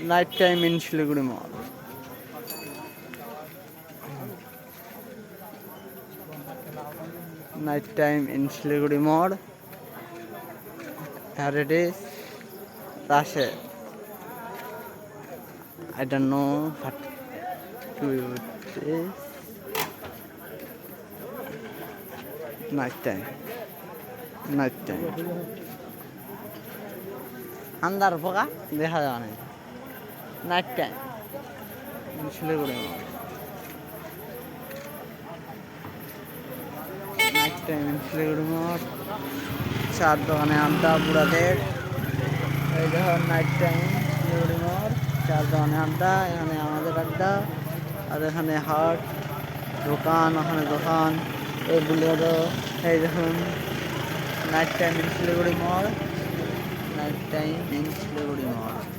Night time in Siliguri Mall. Night time in Siliguri Mall. Here it is. Russia. I don't know what to say. Night time. Night time. अंदर पोका देखा जाने night time Siliguri night time Siliguri মোড় চার দোকানে আড্ডা বুড়াদের এই দেখুন নাইট টাইম শিলিগুড়ি মোড় চার দোকানে আড্ডা এখানে আমাদের আড্ডা আর এখানে হাট দোকান ওখানে দোকান এই বুলেরো এই দেখুন নাইট টাইম শিলিগুড়ি মোড় নাইট টাইম শিলিগুড়ি মোড়